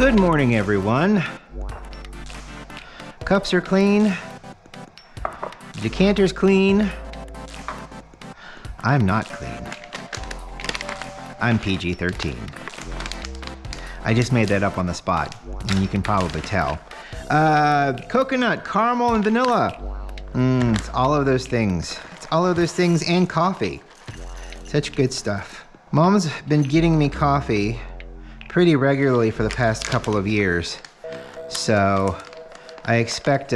Good morning, everyone. Cups are clean. Decanter's clean. I'm not clean. I'm PG-13. I just made that up on the spot, and you can probably tell. Coconut, caramel, and vanilla. It's all of those things. It's all of those things and coffee. Such good stuff. Mom's been getting me coffee pretty regularly for the past couple of years. So I expect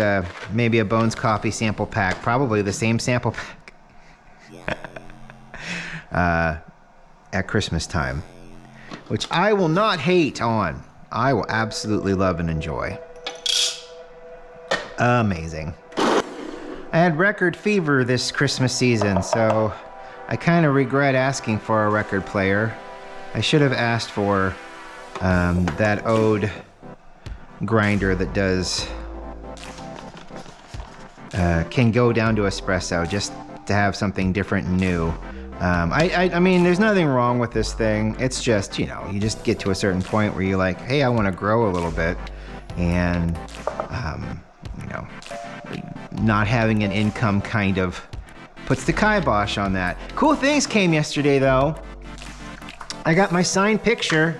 maybe a Bones Coffee sample pack, probably the same sample pack at Christmas time, which I will not hate on. I will absolutely love and enjoy. Amazing. I had record fever this Christmas season, so I kind of regret asking for a record player. I should have asked for that Ode grinder that does can go down to espresso, just to have something different and new. I mean, there's nothing wrong with this thing. It's just, you know, you just get to a certain point where you're like, hey, I want to grow a little bit, and you know, not having an income kind of puts the kibosh on that. Cool things came yesterday, though. I got my signed picture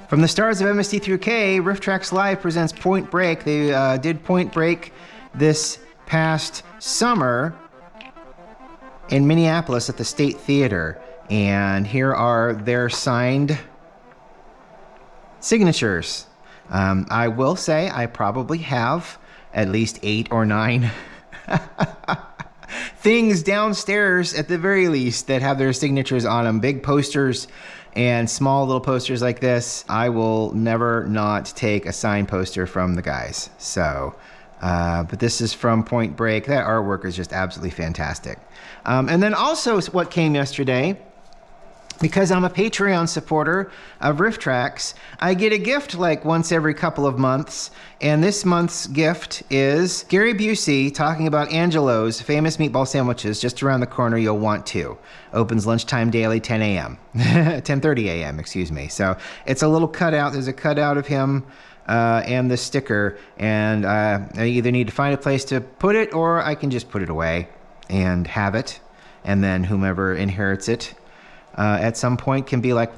from the stars of MST through K. Riff Tracks Live presents Point Break. They did Point Break this past summer in Minneapolis at the State Theater. And here are their signed signatures. I will say I probably have at least 8 or 9 things downstairs at the very least that have their signatures on them. Big posters and small little posters like this. I will never not take a signed poster from the guys. So, but this is from Point Break. That artwork is just absolutely fantastic. And then also what came yesterday, because I'm a Patreon supporter of Riff Tracks, I get a gift like once every couple of months. And this month's gift is Gary Busey talking about Angelo's famous meatball sandwiches just around the corner. You'll want to. Opens lunchtime daily, 10 a.m. 10:30 a.m., excuse me. So it's a little cutout. There's a cutout of him and the sticker. And I either need to find a place to put it, or I can just put it away and have it. And then whomever inherits it at some point can be like,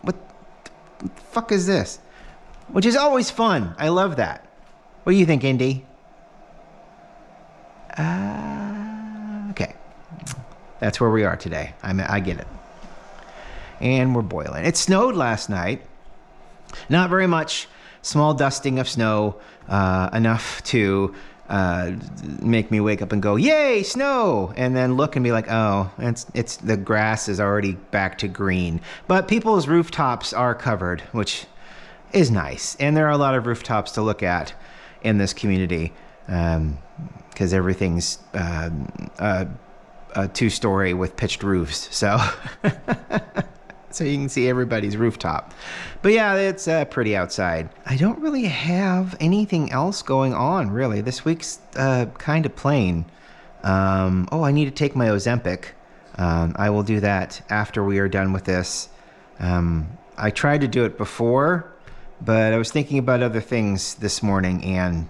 what the fuck is this? Which is always fun. I love that. What do you think, Indy? Okay. That's where we are today. I get it. And we're boiling. It snowed last night. Not very much. Small dusting of snow. Enough to make me wake up and go, yay, snow! And then look and be like, oh, it's the grass is already back to green. But people's rooftops are covered, which is nice. And there are a lot of rooftops to look at in this community, because everything's a 2-story with pitched roofs. So so you can see everybody's rooftop. But yeah, it's pretty outside. I don't really have anything else going on, really. This week's kind of plain. Oh, I need to take my Ozempic. I will do that after we are done with this. I tried to do it before, but I was thinking about other things this morning and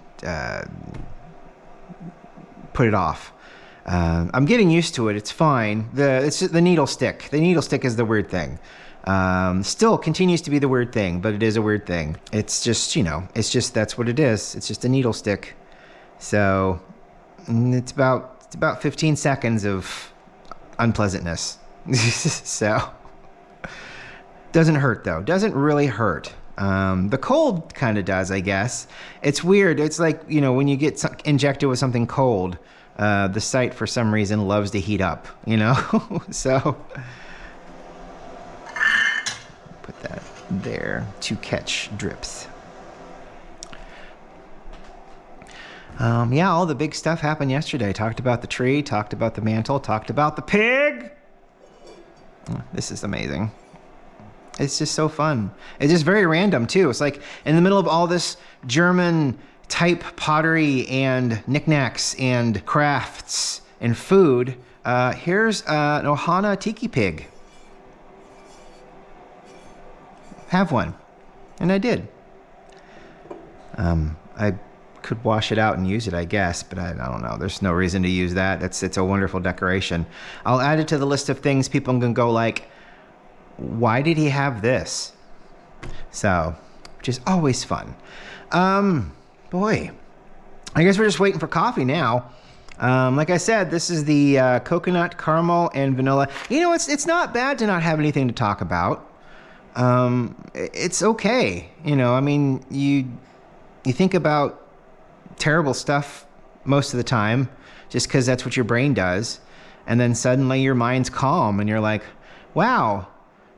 put it off. I'm getting used to it. It's fine. It's the needle stick. The needle stick is the weird thing. Still continues to be the weird thing, but it is a weird thing. It's just, you know, it's just, that's what it is. It's just a needle stick. So it's about 15 seconds of unpleasantness. So doesn't hurt though. Doesn't really hurt. The cold kind of does, I guess. It's weird. It's like, you know, when you get injected with something cold, the site for some reason loves to heat up, you know? So put that there to catch drips. Yeah, all the big stuff happened yesterday. Talked about the tree, talked about the mantle, talked about the pig. Oh, this is amazing. It's just so fun. It's just very random too. It's like in the middle of all this German type pottery and knickknacks and crafts and food, here's an Ohana tiki pig. Have one. And I did. I could wash it out and use it, I guess, but I don't know. There's no reason to use that. It's a wonderful decoration. I'll add it to the list of things people can go like, why did he have this? So, which is always fun. Boy, I guess we're just waiting for coffee now. Like I said, this is the coconut, caramel, and vanilla. You know, it's not bad to not have anything to talk about. It's okay. You know, I mean, you think about terrible stuff most of the time just because that's what your brain does. And then suddenly your mind's calm and you're like, wow,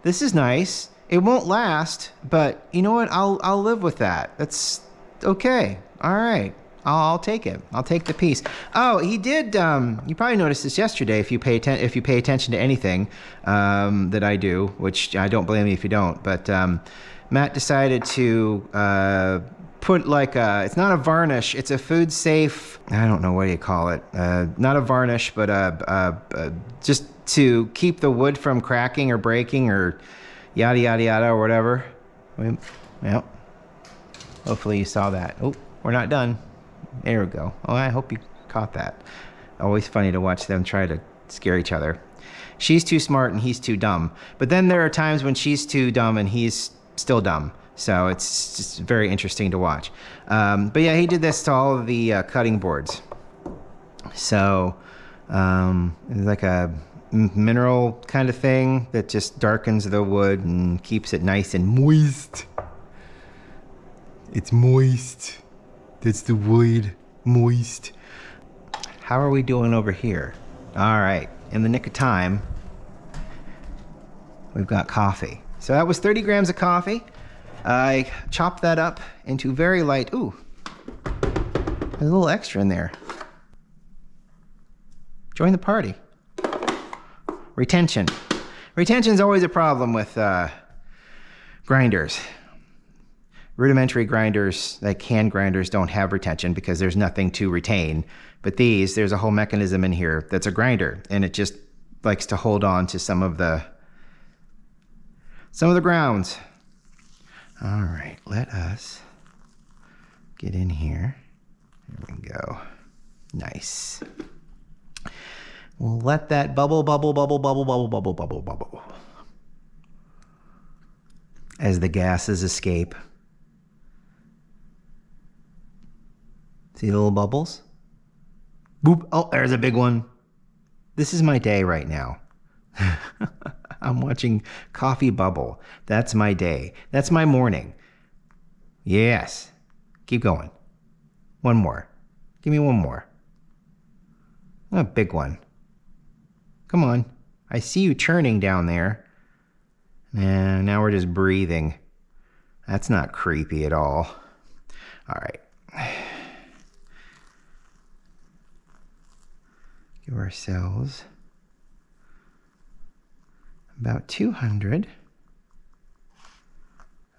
this is nice. It won't last, but you know what? I'll live with that. That's okay. All right. I'll take it. I'll take the piece. Oh, he did. You probably noticed this yesterday if you pay attention to anything that I do, which I don't blame you if you don't. But Matt decided to put like it's not a varnish. It's a food safe. I don't know what do you call it. Not a varnish, but just to keep the wood from cracking or breaking or yada yada yada or whatever. Well, hopefully you saw that. Oh, we're not done. There we go. Oh, I hope you caught that. Always funny to watch them try to scare each other. She's too smart and he's too dumb. But then there are times when she's too dumb and he's still dumb. So it's just very interesting to watch. But yeah, he did this to all of the cutting boards. So it's like a mineral kind of thing that just darkens the wood and keeps it nice and moist. It's moist. That's the word, moist. How are we doing over here? All right, in the nick of time, we've got coffee. So that was 30 grams of coffee. I chopped that up into very light, ooh, there's a little extra in there. Join the party. Retention. Retention is always a problem with grinders. Rudimentary grinders, like hand grinders, don't have retention because there's nothing to retain. But these, there's a whole mechanism in here that's a grinder, and it just likes to hold on to some of the grounds. All right, let us get in here. There we go. Nice. We'll let that bubble, bubble, bubble, bubble, bubble, bubble, bubble, bubble, as the gases escape. See the little bubbles? Boop. Oh, there's a big one. This is my day right now. I'm watching coffee bubble. That's my day. That's my morning. Yes. Keep going. One more. Give me one more. A big one. Come on. I see you churning down there. And now we're just breathing. That's not creepy at all. All right. Give ourselves about 200. And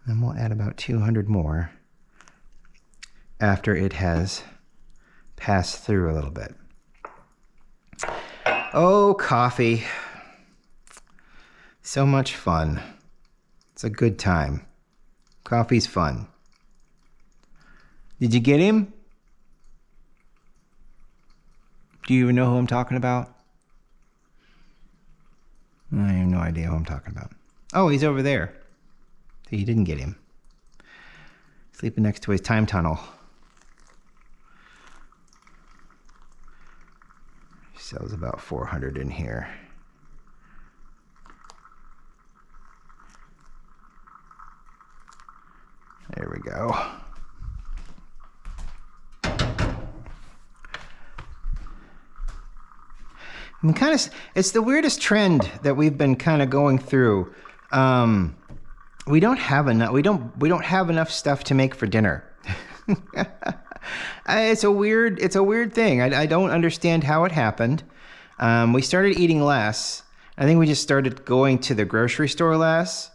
then we'll add about 200 more after it has passed through a little bit. Oh, coffee. So much fun. It's a good time. Coffee's fun. Did you get him? Do you even know who I'm talking about? I have no idea who I'm talking about. Oh, he's over there. So you didn't get him. Sleeping next to his time tunnel. Sells about 400 in here. There we go. I mean, it's the weirdest trend that we've been kind of going through. We don't have enough stuff to make for dinner. It's a weird thing. I don't understand how it happened. We started eating less. I think we just started going to the grocery store less.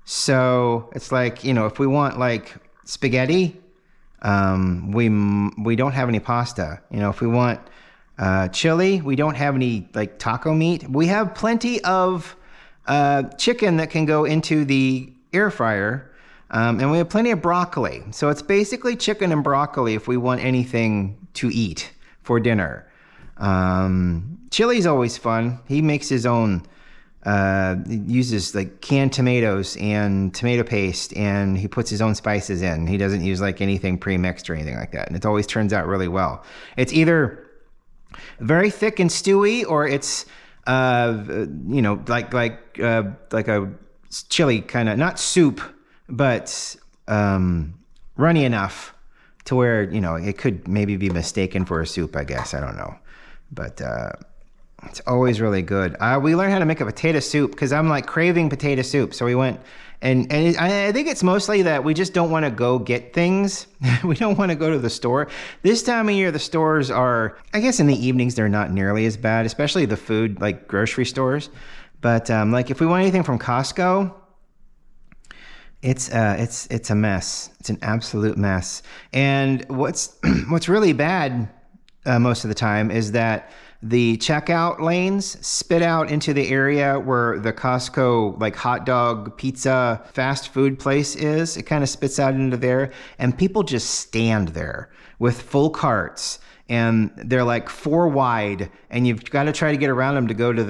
So it's like, you know, if we want like spaghetti, we don't have any pasta. You know, if we want chili, we don't have any like taco meat. We have plenty of chicken that can go into the air fryer. And we have plenty of broccoli. So it's basically chicken and broccoli if we want anything to eat for dinner. Chili's always fun. He makes his own, uses like canned tomatoes and tomato paste, and he puts his own spices in. He doesn't use like anything pre-mixed or anything like that. And it always turns out really well. It's either very thick and stewy, or it's, like a chili kind of, not soup, but runny enough to where, it could maybe be mistaken for a soup, I guess. I don't know. But it's always really good. We learned how to make a potato soup because I'm like craving potato soup. So we went, and I think it's mostly that we just don't want to go get things. We don't want to go to the store. This time of year, the stores are, I guess in the evenings, they're not nearly as bad, especially the food, like grocery stores. But like if we want anything from Costco, it's a mess. It's an absolute mess. And what's really bad most of the time is that the checkout lanes spit out into the area where the Costco like hot dog, pizza, fast food place is. It kind of spits out into there, and people just stand there with full carts, and they're like 4 wide, and you've got to try to get around them to go to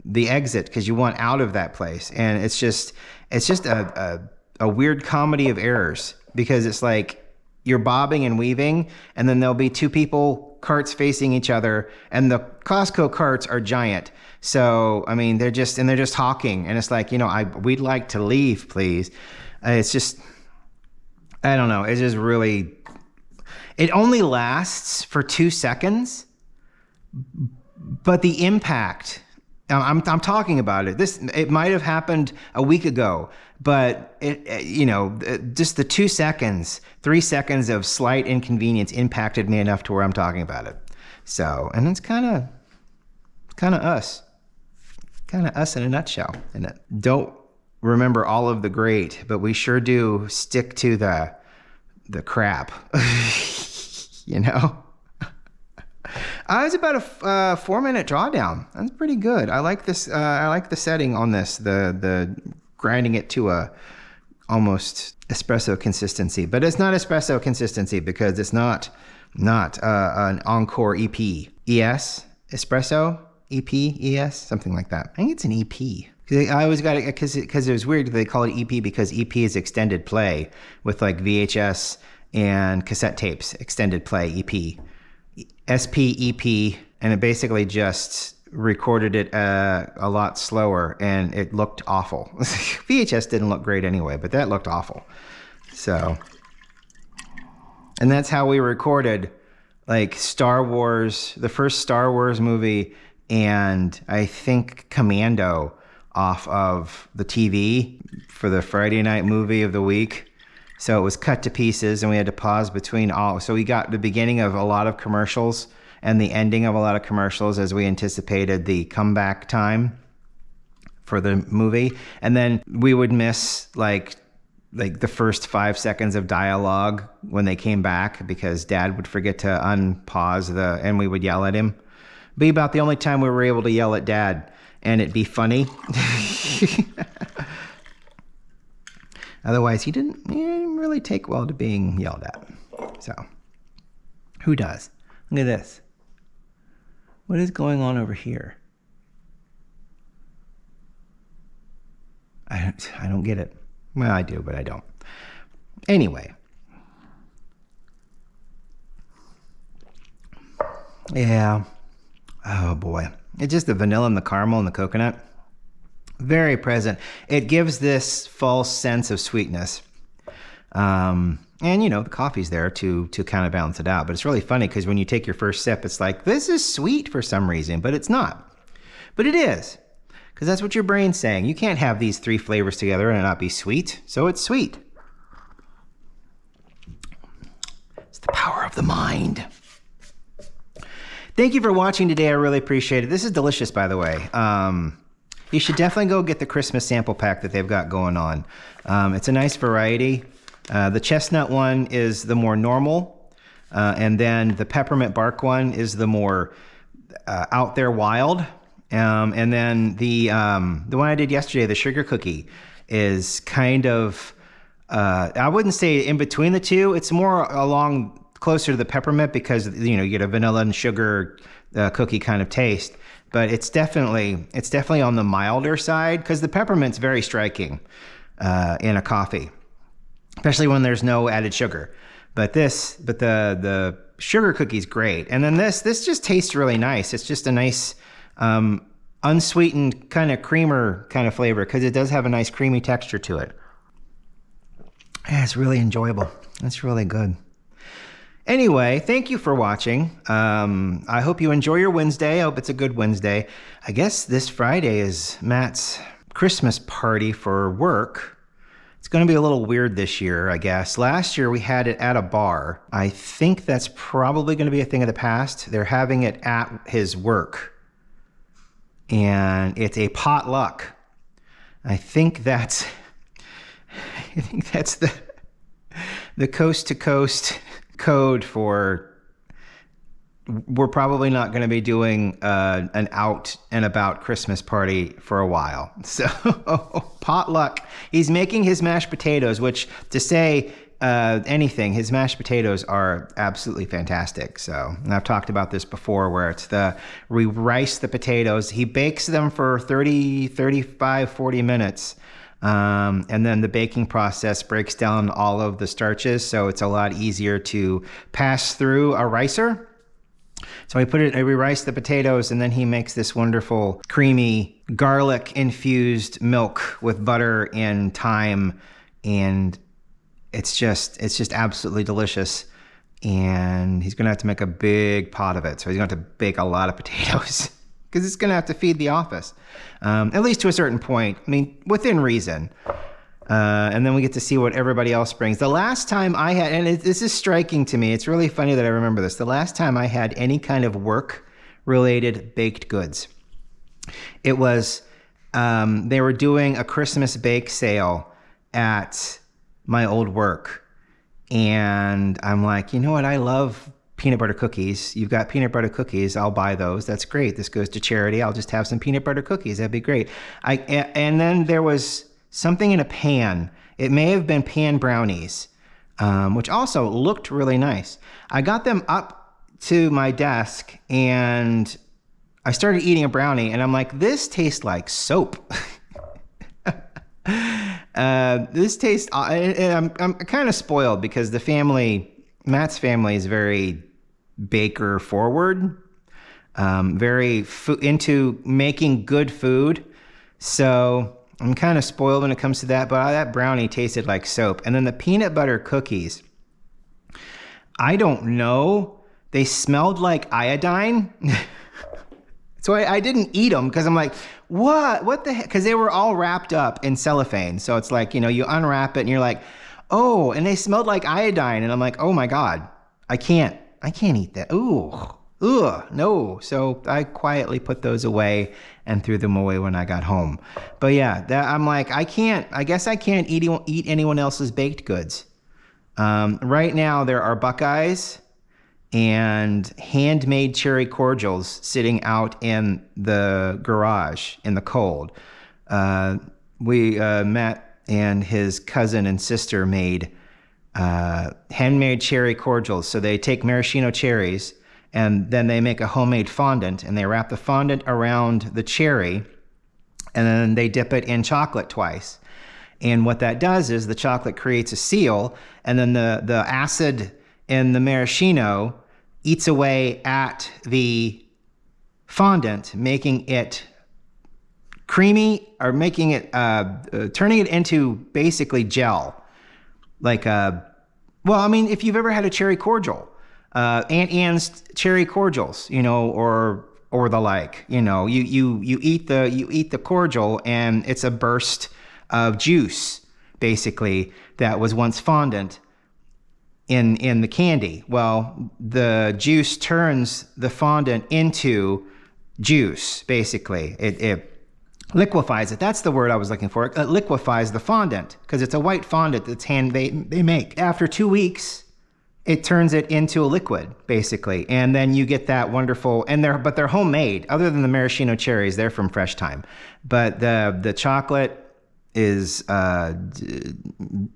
the exit because you want out of that place. And it's just a weird comedy of errors, because it's like you're bobbing and weaving, and then there'll be 2 carts facing each other, and the Costco carts are giant. So, I mean, they're just hawking, and it's like, we'd like to leave, please. It's just, I don't know. It's just really, it only lasts for 2 seconds, but the impact, I'm talking about it. It might have happened a week ago, but just the 2 seconds, 3 seconds of slight inconvenience impacted me enough to where I'm talking about it. So, and it's kind of us in a nutshell. And don't remember all of the great, but we sure do stick to the crap. It was about a 4-minute drawdown. That's pretty good. I like this. I like the setting on this. The grinding it to a almost espresso consistency, but it's not espresso consistency because it's not an Encore EP. ES espresso EP ES, something like that. I think it's an EP. I always got it because it was weird. They call it EP because EP is extended play with like VHS and cassette tapes. Extended play EP. SPEP, and it basically just recorded it a lot slower, and it looked awful. VHS didn't look great anyway, but that looked awful. So, and that's how we recorded like Star Wars, the first Star Wars movie, and I think Commando off of the TV for the Friday night movie of the week. So it was cut to pieces, and we had to pause between all. So we got the beginning of a lot of commercials and the ending of a lot of commercials as we anticipated the comeback time for the movie. And then we would miss like the first 5 seconds of dialogue when they came back because Dad would forget to unpause and we would yell at him. Be about the only time we were able to yell at Dad, and it'd be funny. Otherwise, he didn't really take well to being yelled at. So, who does? Look at this. What is going on over here? I don't get it. Well, I do, but I don't. Anyway. Yeah. Oh, boy. It's just the vanilla and the caramel and the coconut. Very present. It gives this false sense of sweetness. And, the coffee's there to kind of balance it out. But it's really funny because when you take your first sip, it's like, this is sweet for some reason, but it's not. But it is. Because that's what your brain's saying. You can't have these 3 flavors together and it not be sweet. So it's sweet. It's the power of the mind. Thank you for watching today. I really appreciate it. This is delicious, by the way. You should definitely go get the Christmas sample pack that they've got going on. It's a nice variety. The chestnut one is the more normal, and then the peppermint bark one is the more out there wild. And then the one I did yesterday, the sugar cookie, is kind of I wouldn't say in between the two. It's more along closer to the peppermint because, you know, you get a vanilla and sugar cookie kind of taste. But it's definitely on the milder side because the peppermint's very striking in a coffee, especially when there's no added sugar. But the sugar cookie's great. And then this just tastes really nice. It's just a nice unsweetened kind of creamer kind of flavor because it does have a nice creamy texture to it. Yeah, it's really enjoyable. It's really good. Anyway, thank you for watching. I hope you enjoy your Wednesday. I hope it's a good Wednesday. I guess this Friday is Matt's Christmas party for work. It's going to be a little weird this year, I guess. Last year we had it at a bar. I think that's probably going to be a thing of the past. They're having it at his work. And it's a potluck. I think that's the coast to coast code for we're probably not going to be doing an out and about Christmas party for a while. So potluck. He's making his mashed potatoes, which to say anything, his mashed potatoes are absolutely fantastic. So, and I've talked about this before where we rice the potatoes. He bakes them for 30, 35, 40 minutes. And then the baking process breaks down all of the starches, so it's a lot easier to pass through a ricer. So we rice the potatoes, and then he makes this wonderful, creamy, garlic-infused milk with butter and thyme, and it's just absolutely delicious. And he's gonna have to make a big pot of it, so he's gonna have to bake a lot of potatoes. Because it's going to have to feed the office, at least to a certain point. I mean, within reason. And then we get to see what everybody else brings. The last time I had, and this is striking to me, it's really funny that I remember this. The last time I had any kind of work-related baked goods, it was, they were doing a Christmas bake sale at my old work. And I'm like, you know what, I love peanut butter cookies. You've got peanut butter cookies. I'll buy those. That's great. This goes to charity. I'll just have some peanut butter cookies. That'd be great. And then there was something in a pan. It may have been pan brownies, which also looked really nice. I got them up to my desk and I started eating a brownie and I'm like, this tastes like soap. This tastes, I'm kind of spoiled because Matt's family is very baker forward, very into making good food. So I'm kind of spoiled when it comes to that, but that brownie tasted like soap. And then the peanut butter cookies, I don't know, they smelled like iodine. So I didn't eat them because I'm like, what the heck? Because they were all wrapped up in cellophane. So it's like, you know, you unwrap it and you're like, oh, and they smelled like iodine. And I'm like, oh my God, I can't eat that. Ooh, ugh, no. So I quietly put those away and threw them away when I got home. But yeah, I'm like, I guess I can't eat anyone else's baked goods. Right now there are Buckeyes and handmade cherry cordials sitting out in the garage in the cold. Matt and his cousin and sister made handmade cherry cordials. So they take maraschino cherries and then they make a homemade fondant and they wrap the fondant around the cherry and then they dip it in chocolate twice. And what that does is the chocolate creates a seal and then the acid in the maraschino eats away at the fondant, making it creamy, or making it, turning it into basically gel. Like, well, I mean, if you've ever had a cherry cordial, Aunt Anne's cherry cordials, you know, or the like, you know, you eat the cordial and it's a burst of juice, basically, that was once fondant in the candy. Well, the juice turns the fondant into juice, basically. It liquefies it. That's the word I was looking for. It liquefies the fondant because it's a white fondant that's they make. After 2 weeks, it turns it into a liquid, basically. And then you get that wonderful, but they're homemade. Other than the maraschino cherries, they're from Fresh Time. But the chocolate is done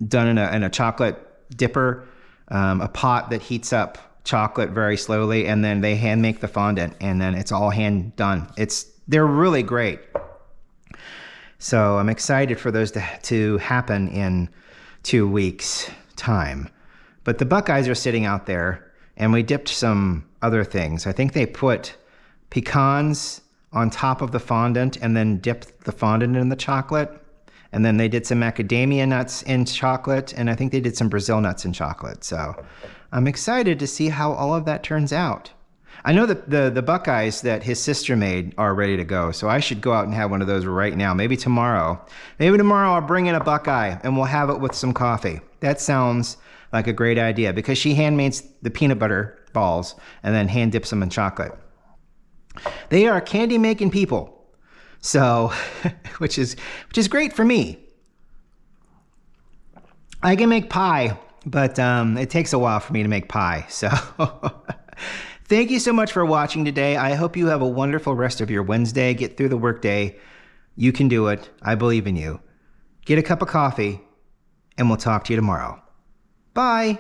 in a chocolate dipper, a pot that heats up chocolate very slowly, and then they hand make the fondant, and then it's all hand done. They're really great. So I'm excited for those to happen in 2 weeks' time. But the Buckeyes are sitting out there, and we dipped some other things. I think they put pecans on top of the fondant and then dipped the fondant in the chocolate. And then they did some macadamia nuts in chocolate, and I think they did some Brazil nuts in chocolate. So I'm excited to see how all of that turns out. I know that the Buckeyes that his sister made are ready to go, so I should go out and have one of those right now. Maybe tomorrow. Maybe tomorrow I'll bring in a Buckeye and we'll have it with some coffee. That sounds like a great idea, because she hand-makes the peanut butter balls and then hand dips them in chocolate. They are candy-making people, so which is great for me. I can make pie, but it takes a while for me to make pie. So thank you so much for watching today. I hope you have a wonderful rest of your Wednesday. Get through the workday. You can do it. I believe in you. Get a cup of coffee, and we'll talk to you tomorrow. Bye.